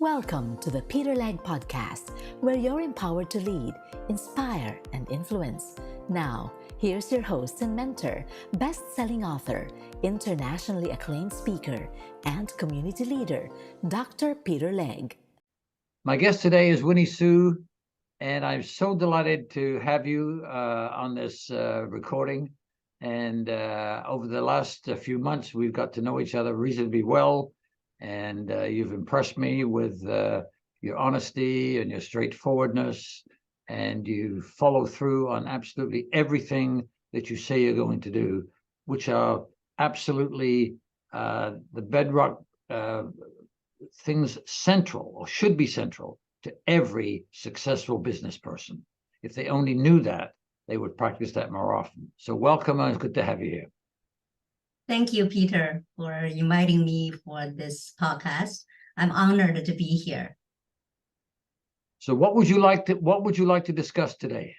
Welcome to the Peter Legge Podcast, where you're empowered to lead, inspire, and influence. Now, here's your host and mentor, best-selling author, internationally acclaimed speaker, and community leader, Dr. Peter Legge. My guest today is Winnie Hsu, and I'm so delighted to have you on this recording. And over the last few months, we've got to know each other reasonably well. And you've impressed me with your honesty and your straightforwardness, and you follow through on absolutely everything that you say you're going to do, which are absolutely the bedrock things central, or should be central, to every successful business person. If they only knew that, they would practice that more often. So welcome, and it's good to have you here. Thank you, Peter, for inviting me for this podcast. I'm honored to be here. So what would you like to discuss today?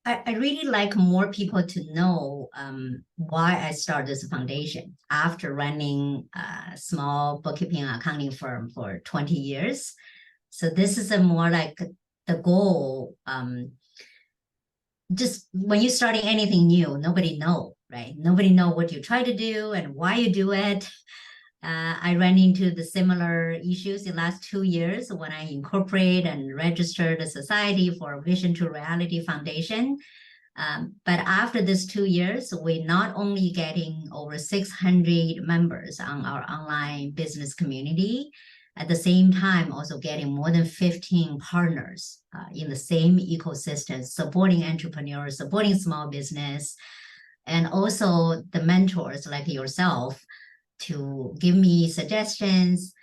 I really like more people to know why I started this foundation after running a small bookkeeping and accounting firm for 20 years. So this is a more like the goal. Just when you're starting anything new, nobody know, right? Nobody know what you try to do and why you do it. I ran into the similar issues in the last 2 years when I incorporated and registered a society for Vision2Reality Foundation. But after this 2 years, we're not only getting over 600 members on our online business community, at the same time, also getting more than 15 partners in the same ecosystem, supporting entrepreneurs, supporting small business, and also the mentors like yourself to give me suggestions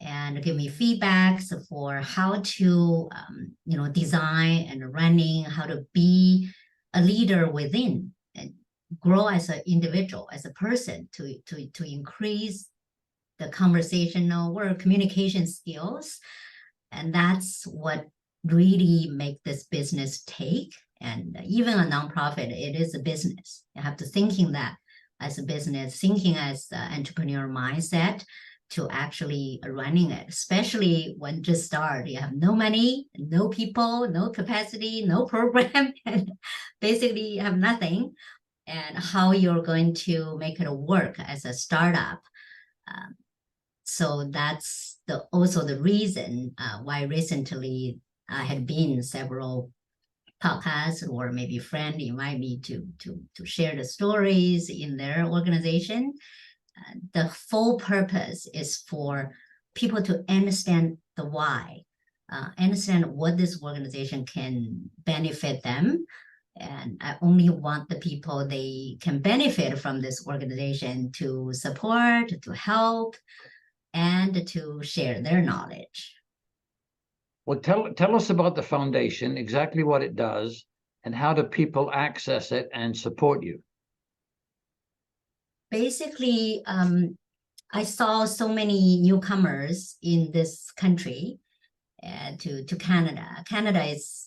and give me feedbacks for how to, design and running, how to be a leader within and grow as an individual, as a person, to increase the conversational or communication skills. And that's what really make this business take. And even a nonprofit, it is a business. You have to thinking that as a business, thinking as an entrepreneur mindset to actually running it, especially when just start, you have no money, no people, no capacity, no program, and basically you have nothing. And how you're going to make it work as a startup. So that's also the reason why recently I had been several podcasts, or maybe a friend invite me to share the stories in their organization. The full purpose is for people to understand the why, understand what this organization can benefit them. And I only want the people they can benefit from this organization to support, to help, and to share their knowledge. Well, tell us about the foundation, exactly what it does, and how do people access it and support you? Basically, I saw so many newcomers in this country to Canada. Canada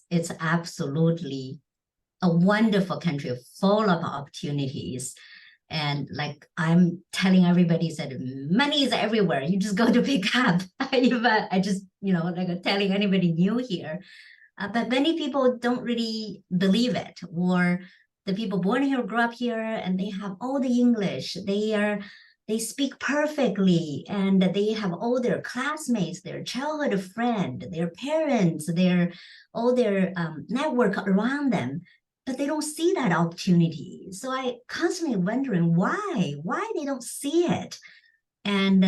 it's absolutely a wonderful country full of opportunities. And like I'm telling everybody that money is everywhere. You just go to pick up. I just, like telling anybody new here. But many people don't really believe it. Or the people born here, grew up here, and they have all the English. They speak perfectly, and they have all their classmates, their childhood friend, their parents, all their network around them. But they don't see that opportunity. So I constantly wondering why they don't see it. And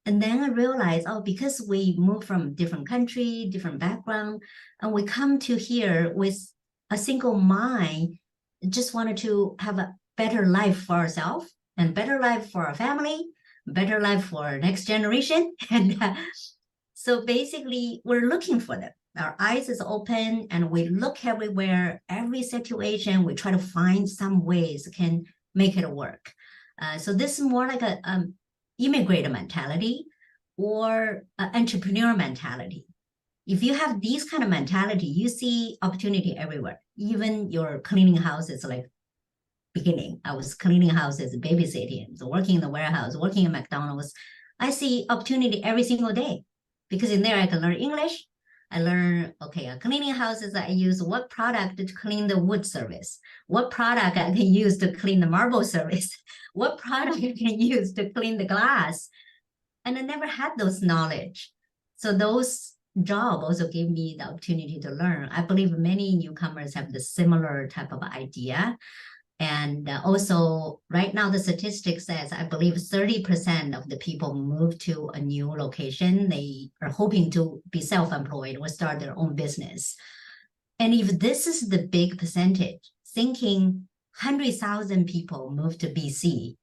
then I realized, because we move from different country, different background, and we come to here with a single mind, just wanted to have a better life for ourselves and better life for our family, better life for our next generation. And so basically we're looking for them. Our eyes is open and we look everywhere, every situation, we try to find some ways can make it work. So this is more like a immigrator mentality or entrepreneur mentality. If you have this kind of mentality, you see opportunity everywhere. Even your cleaning house is like beginning. I was cleaning houses, babysitting, working in the warehouse, working in McDonald's, I see opportunity every single day because in there I can learn English. I learn, okay, cleaning houses, I use what product to clean the wood service, what product I can use to clean the marble service, what product I can use to clean the glass. And I never had those knowledge. So those job also gave me the opportunity to learn. I believe many newcomers have the similar type of idea. And also right now the statistic says, I believe 30% of the people move to a new location. They are hoping to be self-employed or start their own business. And if this is the big percentage, thinking 100,000 people move to BC,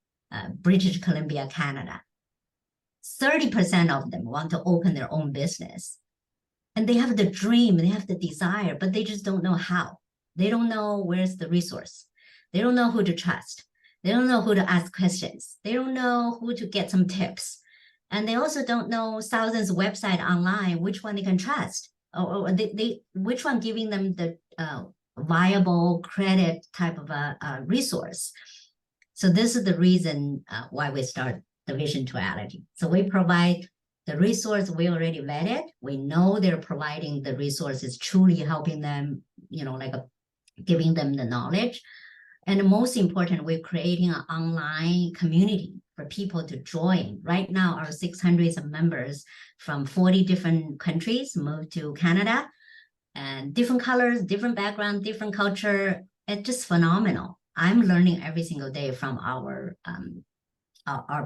British Columbia, Canada, 30% of them want to open their own business. And they have the dream, they have the desire, but they just don't know how. They don't know where's the resource. They don't know who to trust. They don't know who to ask questions. They don't know who to get some tips. And they also don't know thousands of websites online, which one they can trust, or which one giving them the viable credit type of a resource. So this is the reason why we start the Vision2Reality. So we provide the resource we already vetted. We know they're providing the resources, truly helping them, giving them the knowledge. And most important, we're creating an online community for people to join. Right now, our 600 members from 40 different countries moved to Canada, and different colors, different background, different culture. It's just phenomenal. I'm learning every single day from our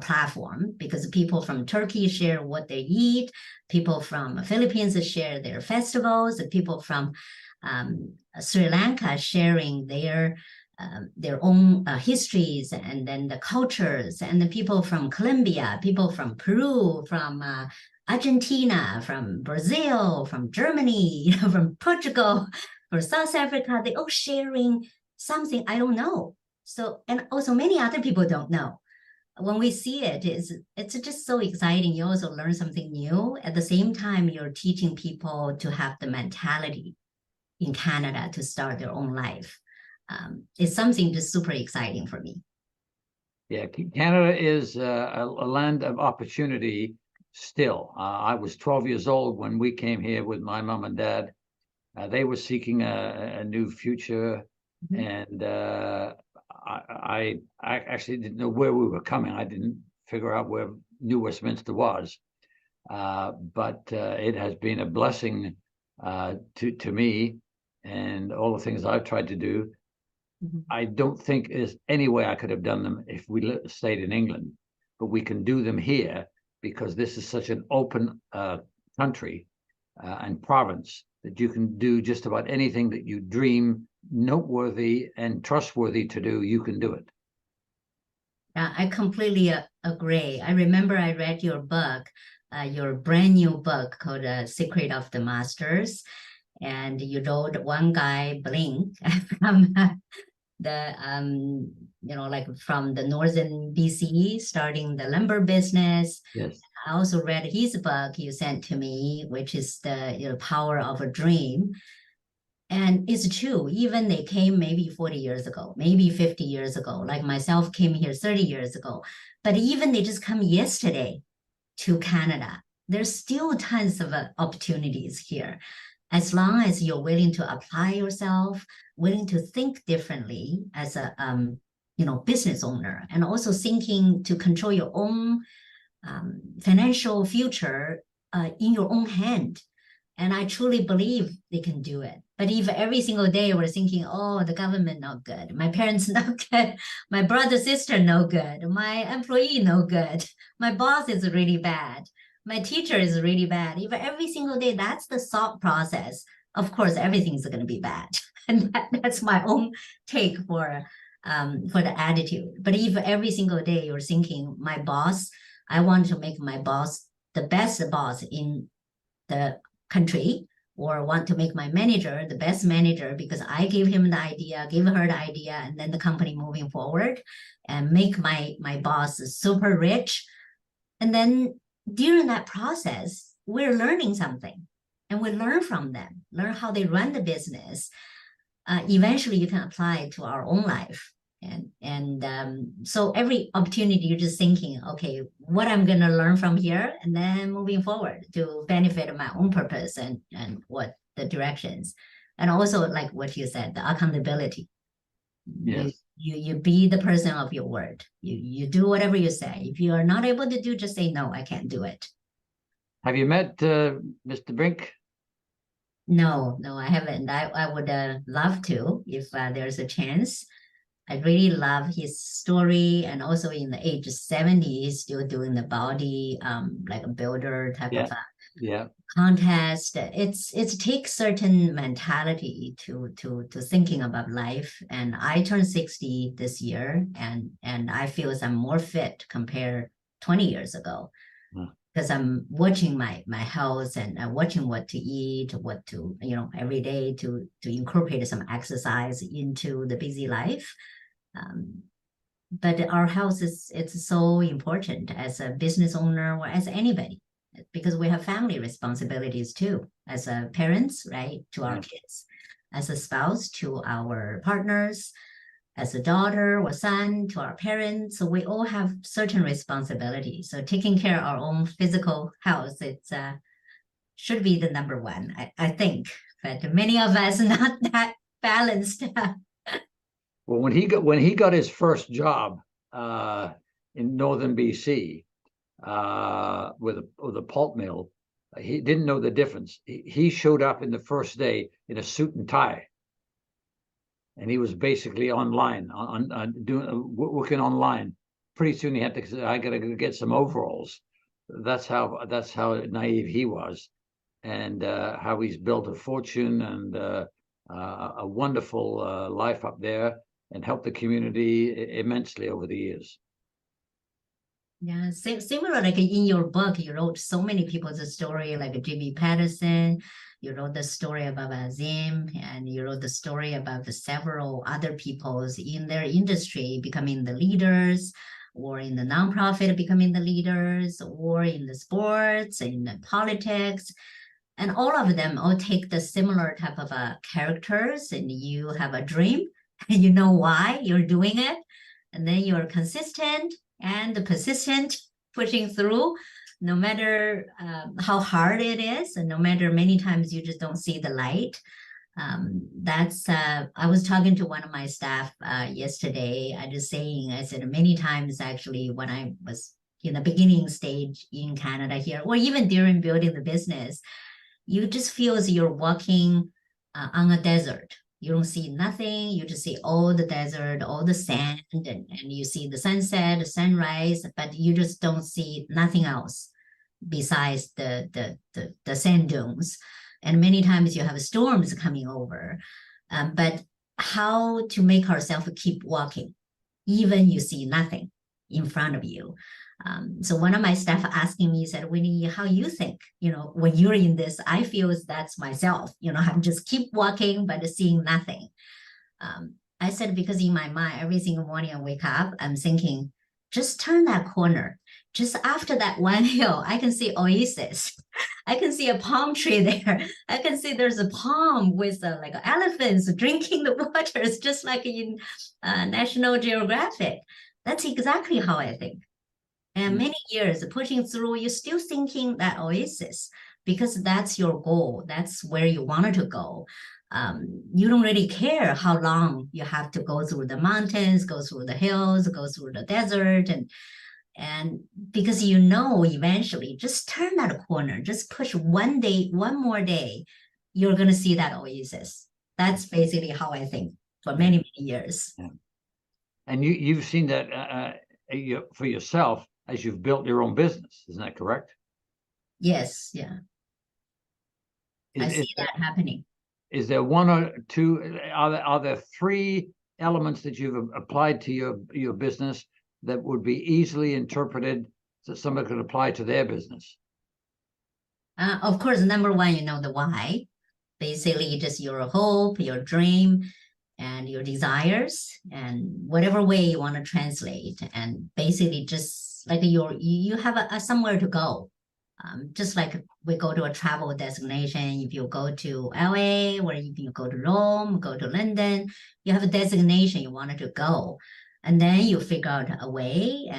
platform, because people from Turkey share what they eat, people from Philippines share their festivals, people from Sri Lanka sharing their own histories, and then the cultures, and the people from Colombia, people from Peru, from Argentina, from Brazil, from Germany, from Portugal, from South Africa, they all sharing something I don't know. So, and also many other people don't know. When we see it, it's just so exciting. You also learn something new. At the same time, you're teaching people to have the mentality in Canada to start their own life. It's something just super exciting for me. Yeah, Canada is a land of opportunity still. I was 12 years old when we came here with my mom and dad. They were seeking a new future, and I actually didn't know where we were coming. I didn't figure out where New Westminster was, but it has been a blessing to me, and all the things I've tried to do. I don't think there's any way I could have done them if we stayed in England, but we can do them here because this is such an open country and province that you can do just about anything that you dream noteworthy and trustworthy to do. You can do it. I completely agree. I remember I read your book, your brand new book called Secret of the Masters. And you wrote one guy, Blink, from from the northern BC, starting the lumber business. Yes. I also read his book you sent to me, which is the Power of a Dream. And it's true, even they came maybe 40 years ago, maybe 50 years ago, like myself came here 30 years ago. But even they just come yesterday to Canada, there's still tons of opportunities here. As long as you're willing to apply yourself, willing to think differently as a business owner, and also thinking to control your own financial future in your own hand. And I truly believe they can do it. But if every single day we're thinking, oh, the government not good, my parents not good, my brother, sister no good, my employee no good, my boss is really bad, my teacher is really bad. If every single day that's the thought process, of course, everything's going to be bad. And that's my own take for the attitude. But if every single day you're thinking, my boss, I want to make my boss the best boss in the country, or want to make my manager the best manager because I gave him the idea, give her the idea, and then the company moving forward, and make my boss super rich. And then during that process, we're learning something, and we learn from them, learn how they run the business. Eventually, you can apply it to our own life. So every opportunity you're just thinking, okay, what I'm going to learn from here, and then moving forward to benefit my own purpose and what the directions. And also like what you said, the accountability. Yes. You be the person of your word. You do whatever you say. If you are not able to do, just say no, I can't do it. Have you met Mr. Brink? No, I haven't. I would love to if there's a chance. I really love his story, and also in the age of 70, he's still doing the body, like a builder type of contest. It takes certain mentality to thinking about life. And I turned 60 this year, and I feel I'm more fit compared 20 years ago. Because I'm watching my health and watching what to eat, what to, every day to incorporate some exercise into the busy life. But our health it's so important as a business owner or as anybody, because we have family responsibilities too, as a parents, right, to our kids, as a spouse to our partners, as a daughter or son to our parents. So we all have certain responsibilities. So taking care of our own physical health, it's should be the number one, I think. But many of us not that balanced. Well, when he got his first job in northern BC with a pulp mill, he didn't know the difference. He showed up in the first day in a suit and tie, and he was basically online working online. Pretty soon he had to say, "I got to go get some overalls." That's how naive he was, and how he's built a fortune and a wonderful life up there, and helped the community immensely over the years. Yeah, similar, like in your book, you wrote so many people's story, like Jimmy Patterson. You wrote the story about Azim, and you wrote the story about the several other peoples in their industry becoming the leaders, or in the nonprofit becoming the leaders, or in the sports, in the politics. And all of them all take the similar type of characters, and you have a dream, and you know why you're doing it, and then you're consistent and persistent, pushing through, no matter how hard it is, and no matter many times you just don't see the light. I was talking to one of my staff yesterday. I said many times actually when I was in the beginning stage in Canada here, or even during building the business, you just feel as you're walking on a desert. You don't see nothing. You just see all the desert, all the sand, and you see the sunset, the sunrise, but you just don't see nothing else besides the sand dunes. And many times you have storms coming over. But how to make ourselves keep walking, even you see nothing in front of you. So one of my staff asking me, said, "Winnie, how you think, when you're in this?" I feel that's myself, I'm just keep walking, but seeing nothing. I said, because in my mind, every single morning I wake up, I'm thinking, just turn that corner. Just after that one hill, I can see oasis. I can see a palm tree there. I can see there's a palm with like elephants drinking the waters, just like in National Geographic. That's exactly how I think. And many years pushing through, you're still thinking that oasis, because that's your goal. That's where you wanted to go. You don't really care how long you have to go through the mountains, go through the hills, go through the desert, and because eventually, just turn that corner, just push one more day, you're going to see that oasis. That's basically how I think for many, many years. Yeah. And you've seen that for yourself as you've built your own business, isn't that correct? Yes, yeah. I see that happening. Is there one or two, are there three elements that you've applied to your business that would be easily interpreted so somebody could apply to their business? Of course, number one, the why. Basically, just your hope, your dream, and your desires, and whatever way you want to translate. And basically, just like you have somewhere to go. Just like we go to a travel destination, if you go to LA or if you go to Rome, go to London, you have a destination you wanted to go. And then you figure out a way,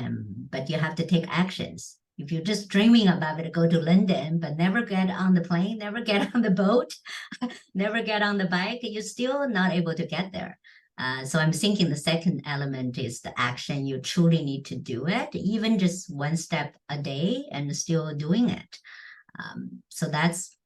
but you have to take actions. If you're just dreaming about it, go to London, but never get on the plane, never get on the boat, never get on the bike, you're still not able to get there. So I'm thinking the second element is the action. You truly need to do it, even just one step a day and still doing it. So that's,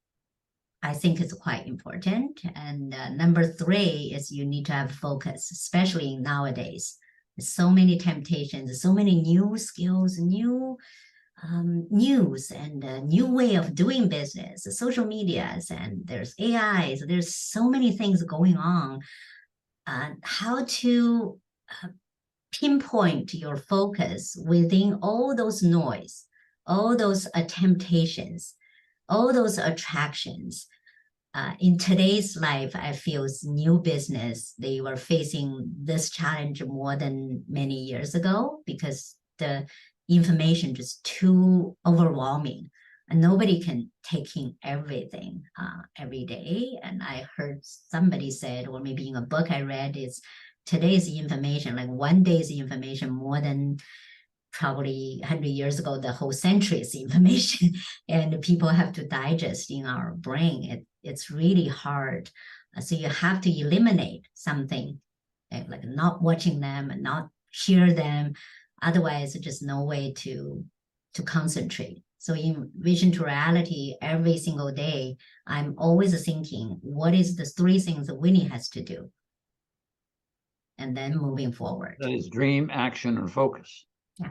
I think it's quite important. And number three is you need to have focus, especially nowadays. There's so many temptations, so many new skills, new news and a new way of doing business, social medias, and there's AI. So there's so many things going on. How to pinpoint your focus within all those noise, all those temptations, all those attractions. In today's life, I feel new business, they were facing this challenge more than many years ago because the information just too overwhelming. And nobody can take in everything every day. And I heard somebody said, or maybe in a book I read, is today's information, like one day's information more than probably 100 years ago, the whole century's information. And people have to digest in our brain. It's really hard. So you have to eliminate something, like not watching them and not hear them. Otherwise, just no way to concentrate. So in Vision2Reality, every single day, I'm always thinking, what is the three things that Winnie has to do? And then moving forward. That is dream, action, and focus. Yeah.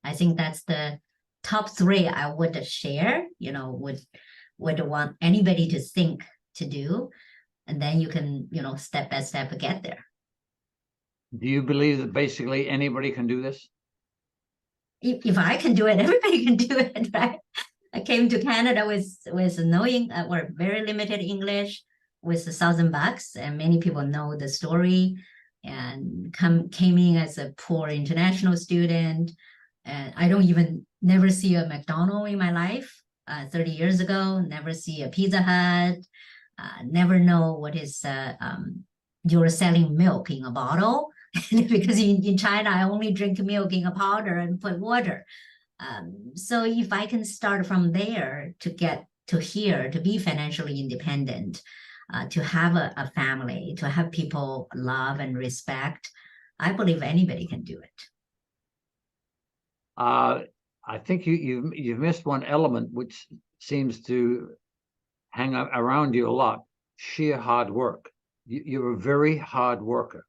I think that's the top three I would share, would want anybody to think to do. And then you can, step by step get there. Do you believe that basically anybody can do this? If I can do it, everybody can do it, right? I came to Canada with knowing or very limited English with $1,000, and many people know the story. And came in as a poor international student, and I don't even never see a McDonald's in my life. 30 years ago, never see a Pizza Hut. Never know what is you're selling milk in a bottle. Because in China, I only drink milk in a powder and put water. So if I can start from there to get to here, to be financially independent, to have a family, to have people love and respect, I believe anybody can do it. I think you've missed one element which seems to hang around you a lot: sheer hard work. You're a very hard worker.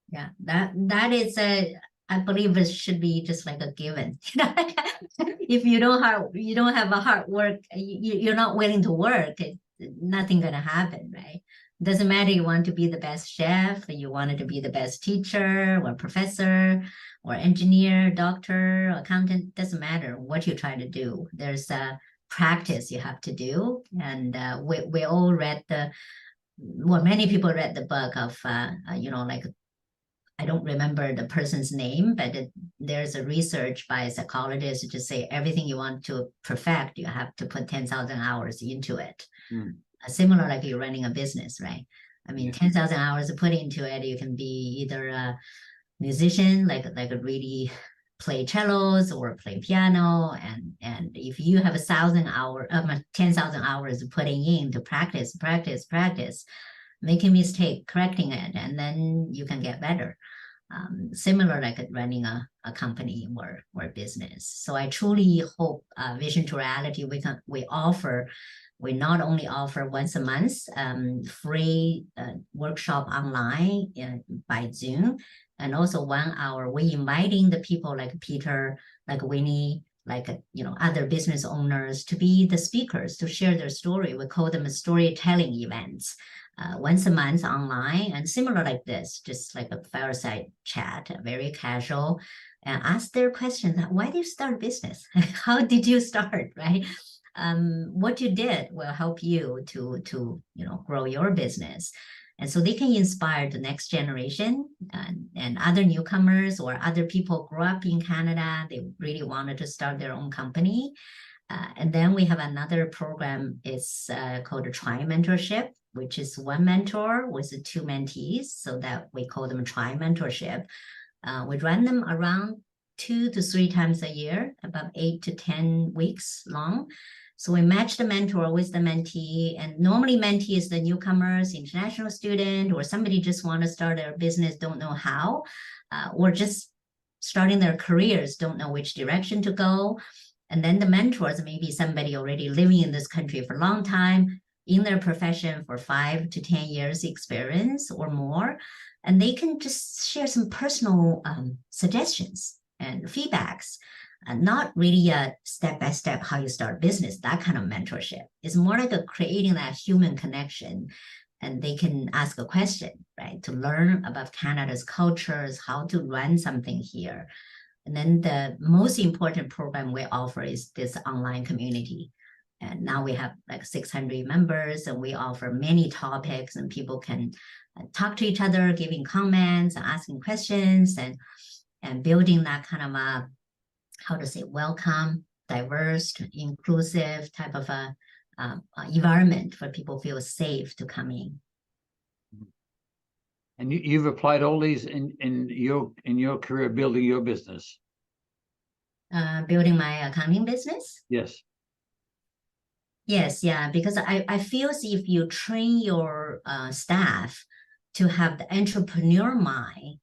Yeah, that is I believe it should be just like a given. If you don't have a hard work, you're not willing to work, nothing gonna happen, right? Doesn't matter you want to be the best chef, you wanted to be the best teacher or professor or engineer, doctor, accountant, doesn't matter what you try to do. There's a practice you have to do. And we all read many people read the book of, like, I don't remember the person's name, but there's a research by a psychologist to say everything you want to perfect, you have to put 10,000 hours into it. Similar like you're running a business, right? I mean, 10,000 hours to put into it, you can be either a musician, like really play cellos or play piano. And if you have 10,000 hours putting in to practice, making mistake, correcting it, and then you can get better. Similar like running a company or business. So I truly hope Vision2Reality, we not only offer once a month free workshop online by Zoom, and also 1 hour we inviting the people like Peter, like Winnie, like other business owners to be the speakers, to share their story. We call them storytelling events. Once a month online, and similar like this, just like a fireside chat, very casual, and ask their questions. Why did you start business? How did you start, right? What you did will help you to grow your business. And so they can inspire the next generation and other newcomers or other people grew up in Canada. They really wanted to start their own company. And then we have another program, it's called a Tri-Mentorship, which is one mentor with two mentees, so that we call them Tri-Mentorship. We run them around 2 to 3 times a year, about 8 to 10 weeks long. So we match the mentor with the mentee, and normally mentee is the newcomers, international student, or somebody just want to start their business, don't know how, or just starting their careers, don't know which direction to go. And then the mentors may be somebody already living in this country for a long time, in their profession for 5 to 10 years experience or more, and they can just share some personal suggestions and feedbacks. Not really a step-by-step how you start business, that kind of mentorship. It's more like a creating that human connection, and they can ask a question, right? To learn about Canada's cultures, how to run something here. And then the most important program we offer is this online community. And now we have like 600 members, and we offer many topics, and people can talk to each other, giving comments, asking questions, and building that kind of a, how to say, welcome, diverse, inclusive type of a environment for people feel safe to come in. And you've applied all these in your career, building your business. Building my accounting business? Yes. Yes, yeah, because I feel if you train your staff to have the entrepreneur mind,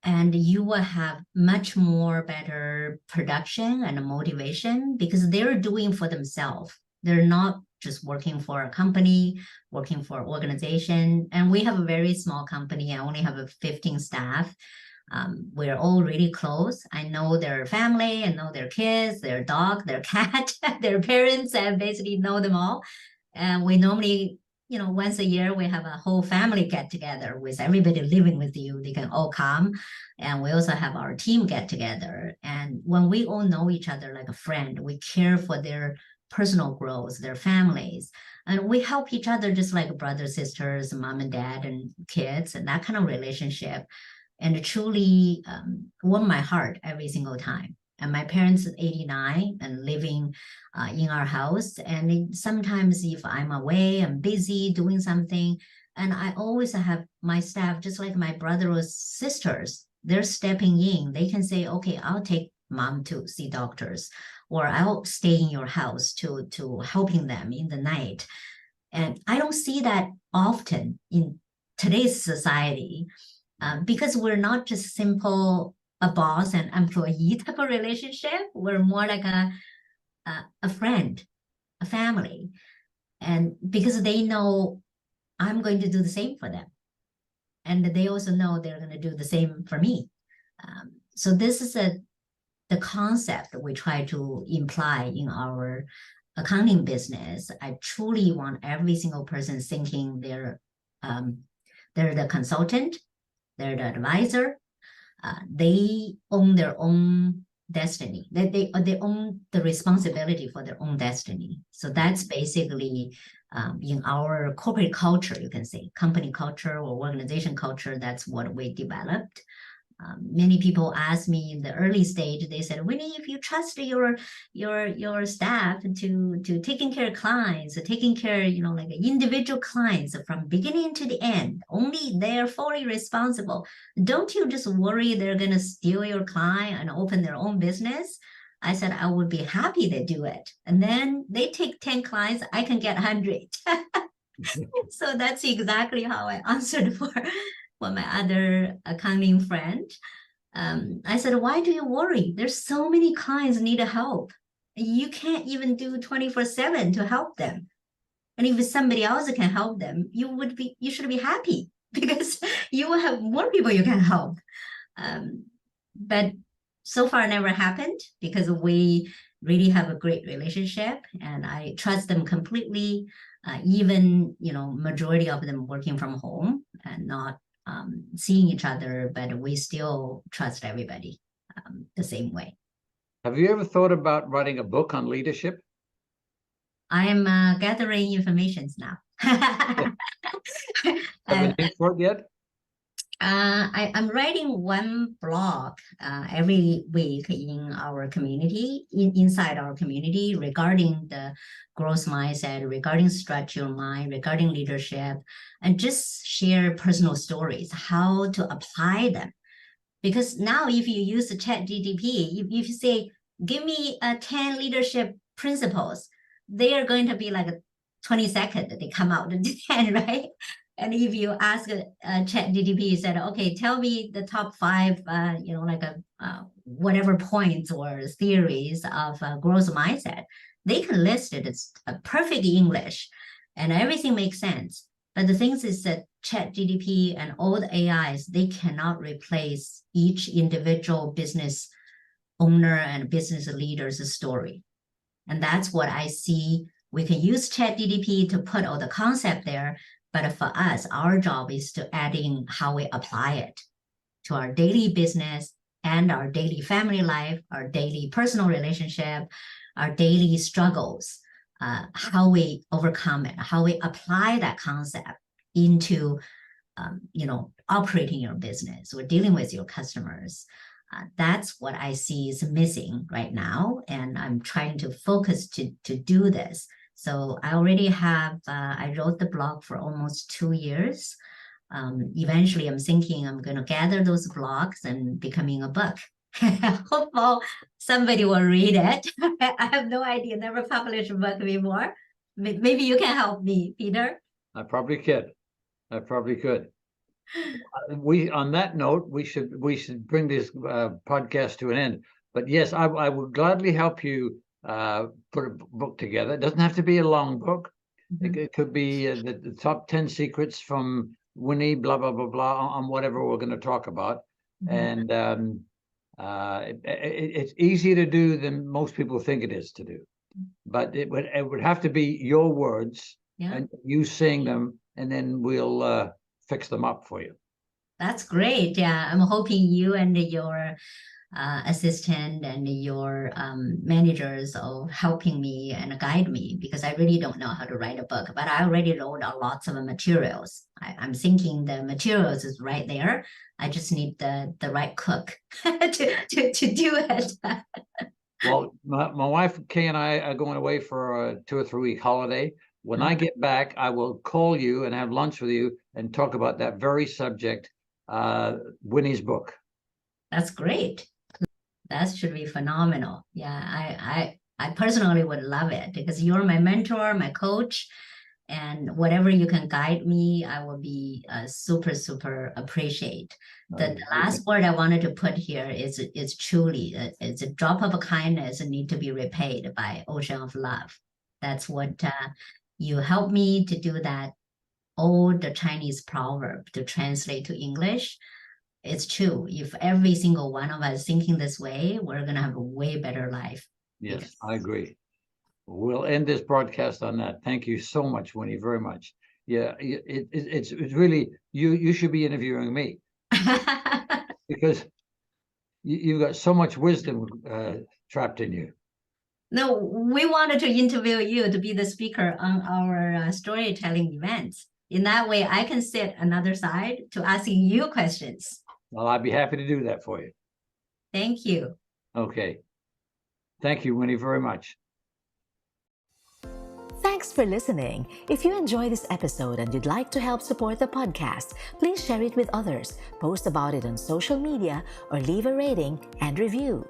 and you will have much more better production and motivation, because they're doing for themselves. They're not just working for a company, working for an organization. And we have a very small company. I only have 15 staff. We're all really close. I know their family, I know their kids, their dog, their cat, their parents, I basically know them all. And we normally, once a year, we have a whole family get together with everybody living with you. They can all come. And we also have our team get together. And when we all know each other like a friend, we care for their personal growth, their families. And we help each other just like brothers, sisters, mom and dad and kids, and that kind of relationship. And it truly warmed my heart every single time. And my parents are 89 and living in our house. And sometimes if I'm away, I'm busy doing something, and I always have my staff, just like my brother or sisters, they're stepping in. They can say, okay, I'll take mom to see doctors, or I'll stay in your house to helping them in the night. And I don't see that often in today's society. Because we're not just simple a boss and employee type of relationship. We're more like a friend, a family. And because they know I'm going to do the same for them. And they also know they're going to do the same for me. So this is the concept that we try to imply in our accounting business. I truly want every single person thinking they're the consultant, they're the advisor. They own their own destiny. They own the responsibility for their own destiny. So that's basically in our corporate culture, you can say, company culture or organization culture, that's what we developed. Many people asked me in the early stage, they said, Winnie, if you trust your staff to taking care of clients, taking care, like individual clients from beginning to the end, only they're fully responsible. Don't you just worry they're going to steal your client and open their own business? I said, I would be happy to do it. And then they take 10 clients, I can get 100. So that's exactly how I answered for my other accounting friend. I said, why do you worry? There's so many clients need help. You can't even do 24/7 to help them. And if somebody else can help them, you should be happy because you will have more people you can help. But so far never happened because we really have a great relationship and I trust them completely. Even, majority of them working from home and not seeing each other, but we still trust everybody the same way. Have you ever thought about writing a book on leadership? I'm gathering information now. Have a name for it yet? I'm writing one blog every week in our community, inside our community, regarding the growth mindset, regarding structural mind, regarding leadership, and just share personal stories, how to apply them. Because now if you use the ChatGPT, if you say, give me 10 leadership principles, they are going to be like 20 seconds they come out with 10, right? And if you ask ChatGPT, you said, okay, tell me the top 5, whatever points or theories of growth mindset, they can list it. It's a perfect English and everything makes sense. But the thing is that ChatGPT and all the AIs, they cannot replace each individual business owner and business leader's story. And that's what I see. We can use ChatGPT to put all the concept there, but for us, our job is to add in how we apply it to our daily business and our daily family life, our daily personal relationship, our daily struggles, how we overcome it, how we apply that concept into, operating your business or dealing with your customers. That's what I see is missing right now. And I'm trying to focus to do this. So I already have, I wrote the blog for almost 2 years. Eventually, I'm thinking I'm going to gather those blogs and becoming a book. Hopefully, somebody will read it. I have no idea, never published a book before. Maybe you can help me, Peter. I probably could. On that note, we should bring this podcast to an end. But yes, I would gladly help you put a book together. It doesn't have to be a long book. Mm-hmm. It could be the top 10 secrets from Winnie, blah, blah, blah, blah, on whatever we're going to talk about. Mm-hmm. And it's easier to do than most people think it is to do. But it would have to be your words, yeah, and you saying them, and then we'll fix them up for you. That's great. Yeah, I'm hoping you and your assistant and your managers are helping me and guide me, because I really don't know how to write a book, but I already wrote lots of materials. I'm thinking the materials is right there. I just need the right cook to do it. Well, my wife Kay and I are going away for a 2 or 3 week holiday. When I get back, I will call you and have lunch with you and talk about that very subject, Winnie's book. That's great. That should be phenomenal. Yeah, I personally would love it, because you're my mentor, my coach, and whatever you can guide me, I will be super, super appreciate. The last word I wanted to put here is truly, it's a drop of kindness and need to be repaid by ocean of love. That's what you help me to do that. All the Chinese proverb to translate to English, it's true. If every single one of us thinking this way, we're going to have a way better life. Yes, I agree. We'll end this broadcast on that. Thank you so much, Winnie, very much. Yeah, it's really, you should be interviewing me because you've got so much wisdom trapped in you. No, we wanted to interview you to be the speaker on our storytelling events. In that way, I can sit another side to asking you questions. Well, I'd be happy to do that for you. Thank you. Okay. Thank you, Winnie, very much. Thanks for listening. If you enjoy this episode and you'd like to help support the podcast, please share it with others, post about it on social media, or leave a rating and review.